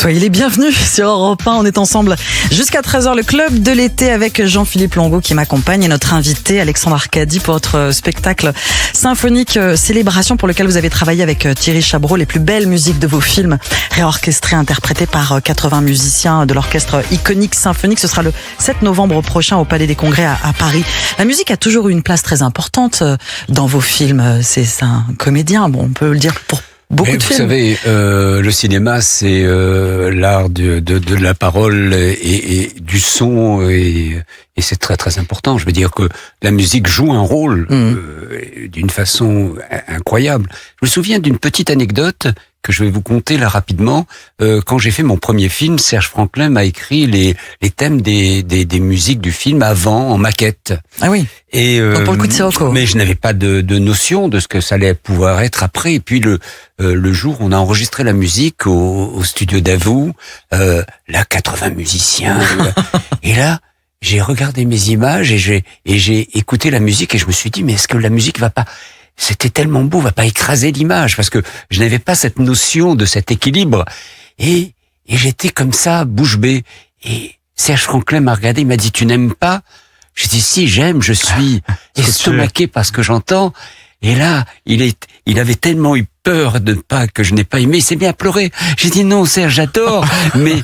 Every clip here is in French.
Soyez les bienvenus sur Europe 1. On est ensemble jusqu'à 13h, le club de l'été avec Jean-Philippe Longo qui m'accompagne et notre invité Alexandre Arcadi pour votre spectacle symphonique Célébration pour lequel vous avez travaillé avec Thierry Chabreau. Les plus belles musiques de vos films réorchestrées, interprétées par 80 musiciens de l'orchestre iconique symphonique. Ce sera le 7 novembre prochain au Palais des Congrès à Paris. La musique a toujours eu une place très importante dans vos films. C'est un comédien, bon, on peut le dire pour beaucoup de films. Vous savez, le cinéma, c'est l'art de la parole et du son, et c'est très très important. Je veux dire que la musique joue un rôle d'une façon incroyable. Je me souviens d'une petite anecdote que je vais vous conter là rapidement. Quand j'ai fait mon premier film, Serge Franklin m'a écrit les thèmes des musiques du film avant, en maquette. Ah oui. Et donc pour le coup de Sirocco. Mais je n'avais pas de notion de ce que ça allait pouvoir être après. Et puis le jour, on a enregistré la musique au studio d'Avou, là 80 musiciens. Et là, j'ai regardé mes images et j'ai écouté la musique et je me suis dit, mais est-ce que la musique va pas... C'était tellement beau, va pas écraser l'image, parce que je n'avais pas cette notion de cet équilibre. Et j'étais comme ça, bouche bée. Et Serge Franklin m'a regardé, il m'a dit, tu n'aimes pas? J'ai dit, si, j'aime, je suis estomaqué par ce que j'entends. Et là, il avait tellement eu peur que je n'ai pas aimé, il s'est mis à pleurer. J'ai dit, non, Serge, j'adore, mais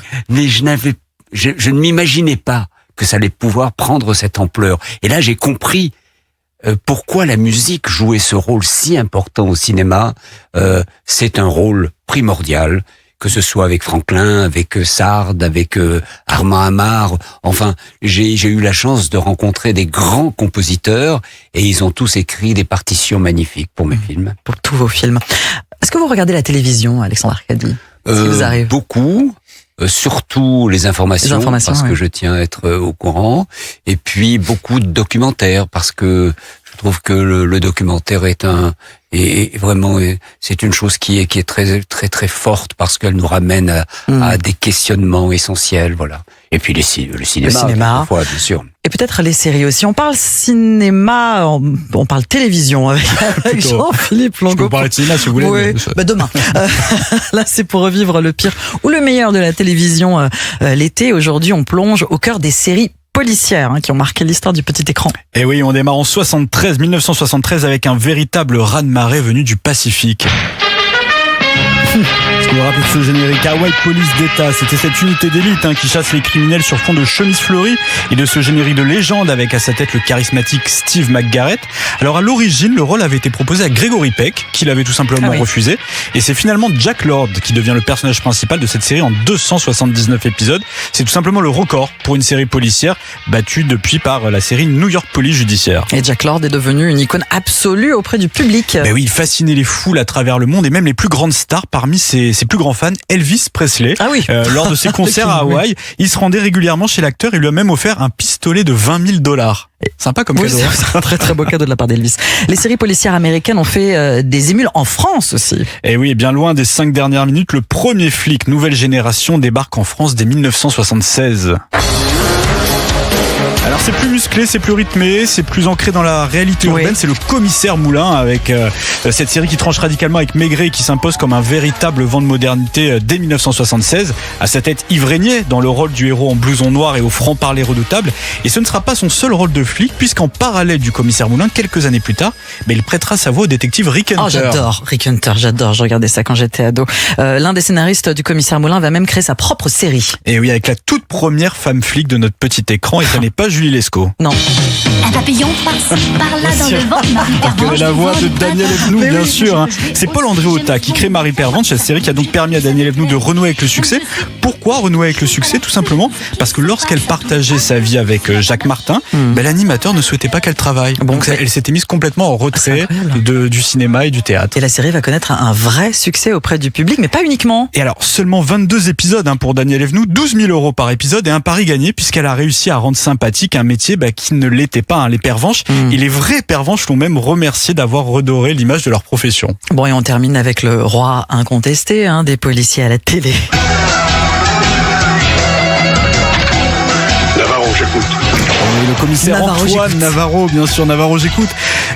je ne m'imaginais pas que ça allait pouvoir prendre cette ampleur. Et là, j'ai compris pourquoi la musique jouait ce rôle si important au cinéma. C'est un rôle primordial, que ce soit avec Franklin, avec Sard, avec Armand Amar. Enfin, j'ai eu la chance de rencontrer des grands compositeurs et ils ont tous écrit des partitions magnifiques pour mes films. Pour tous vos films. Est-ce que vous regardez la télévision, Alexandre Arcadi? Vous arrive? Beaucoup. Surtout les informations parce que je tiens à être au courant, et puis beaucoup de documentaires parce que je trouve que le documentaire est vraiment c'est une chose qui est très très très forte parce qu'elle nous ramène à des questionnements essentiels, voilà. Et puis le cinéma, parfois, bien sûr. Et peut-être les séries aussi. On parle cinéma, on parle télévision avec Jean-Philippe Longo. Je peux vous parler de cinéma si vous voulez. Oui, demain. Là, c'est pour revivre le pire ou le meilleur de la télévision l'été. Aujourd'hui, on plonge au cœur des séries policières qui ont marqué l'histoire du petit écran. Et oui, on démarre en 1973 avec un véritable raz-de-marée venu du Pacifique. Vous vous rappelez de ce générique Hawaii Police d'État, c'était cette unité d'élite qui chasse les criminels sur fond de chemise fleurie, et de ce générique de légende avec à sa tête le charismatique Steve McGarrett. Alors à l'origine, le rôle avait été proposé à Gregory Peck, qui l'avait tout simplement refusé, et c'est finalement Jack Lord qui devient le personnage principal de cette série en 279 épisodes. C'est tout simplement le record pour une série policière, battue depuis par la série New York Police Judiciaire. Et Jack Lord est devenu une icône absolue auprès du public. Ben oui, il fascinait les foules à travers le monde et même les plus grandes stars. Parmi ses plus grands fans, Elvis Presley. Ah oui. Lors de ses concerts à Hawaï, il se rendait régulièrement chez l'acteur et lui a même offert un pistolet de $20,000. Sympa comme cadeau. C'est un très très beau cadeau de la part d'Elvis. Les séries policières américaines ont fait des émules en France aussi. Et oui, bien loin des 5 dernières minutes, le premier flic nouvelle génération débarque en France dès 1976. Alors c'est plus musclé, c'est plus rythmé, c'est plus ancré dans la réalité urbaine. C'est le commissaire Moulin avec cette série qui tranche radicalement avec Maigret et qui s'impose comme un véritable vent de modernité dès 1976. À sa tête Yves Régnier dans le rôle du héros en blouson noir et au franc-parler redoutable. Et ce ne sera pas son seul rôle de flic puisqu'en parallèle du commissaire Moulin, quelques années plus tard, il prêtera sa voix au détective Rick Hunter. Oh, j'adore Rick Hunter, j'adore. Je regardais ça quand j'étais ado. L'un des scénaristes du commissaire Moulin va même créer sa propre série. Et oui, avec la toute première femme flic de notre petit écran, et ce n'est pas Julie Lescaut. Non. Un papillon par-ci, par-là dans le vent. Marie Pervenche. La voix de Daniel Evenou, bien sûr. C'est Paul-André Autat qui crée Marie Pervenche, cette série qui a donc permis à Daniel Evenou de renouer avec le succès. Pourquoi renouer avec le succès? Tout simplement parce que lorsqu'elle partageait sa vie avec Jacques Martin, l'animateur ne souhaitait pas qu'elle travaille. Donc elle s'était mise complètement en retrait du cinéma et du théâtre. Et la série va connaître un vrai succès auprès du public, mais pas uniquement. Et alors, seulement 22 épisodes pour Daniel Evenou, 12 000 € par épisode et un pari gagné puisqu'elle a réussi à rendre sympathique un métier qui ne l'était pas, les pervenches. Et les vrais pervenches l'ont même remercié d'avoir redoré l'image de leur profession. Bon, et on termine avec le roi incontesté des policiers à la télé. Navarro, j'écoute. Le commissaire Antoine Navarro, bien sûr, Navarro, j'écoute.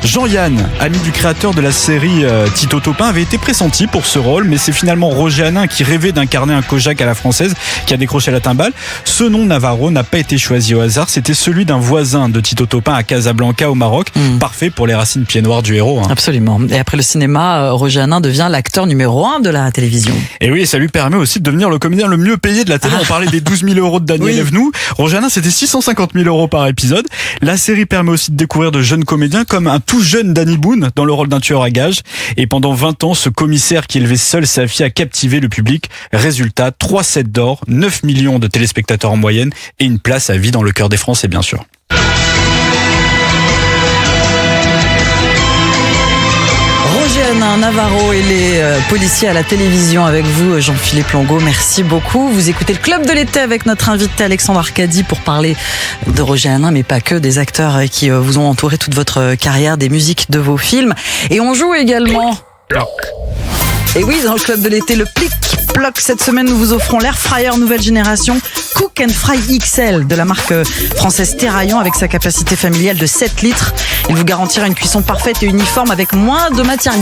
Jean-Yann, ami du créateur de la série Tito Topin, avait été pressenti pour ce rôle, mais c'est finalement Roger Hanin qui rêvait d'incarner un Kojak à la française qui a décroché la timbale. Ce nom Navarro n'a pas été choisi au hasard, c'était celui d'un voisin de Tito Topin à Casablanca au Maroc, parfait pour les racines pieds noirs du héros. Absolument. Et après le cinéma, Roger Hanin devient l'acteur numéro 1 de la télévision. Et oui, ça lui permet aussi de devenir le comédien le mieux payé de la télé. On parlait des 12 000 euros de Daniel Evenou. Roger Hanin, c'était 650 000 euros par épisode. La série permet aussi de découvrir de jeunes comédiens comme un tout jeune Danny Boone dans le rôle d'un tueur à gages. Et pendant 20 ans, ce commissaire qui élevait seul sa fille a captivé le public. Résultat, 3 sets d'or, 9 millions de téléspectateurs en moyenne et une place à vie dans le cœur des Français, bien sûr. Roger Hanin, Navarro et les policiers à la télévision avec vous, Jean-Philippe Longo. Merci beaucoup. Vous écoutez le Club de l'été avec notre invité Alexandre Arcadi pour parler de Roger Hanin, mais pas que, des acteurs qui vous ont entouré toute votre carrière, des musiques de vos films. Et on joue également... Et oui, dans le Club de l'été, le plic-ploc. Cette semaine, nous vous offrons l'air fryer nouvelle génération Cook and Fry XL de la marque française Terraillon avec sa capacité familiale de 7 litres. Il vous garantira une cuisson parfaite et uniforme avec moins de matière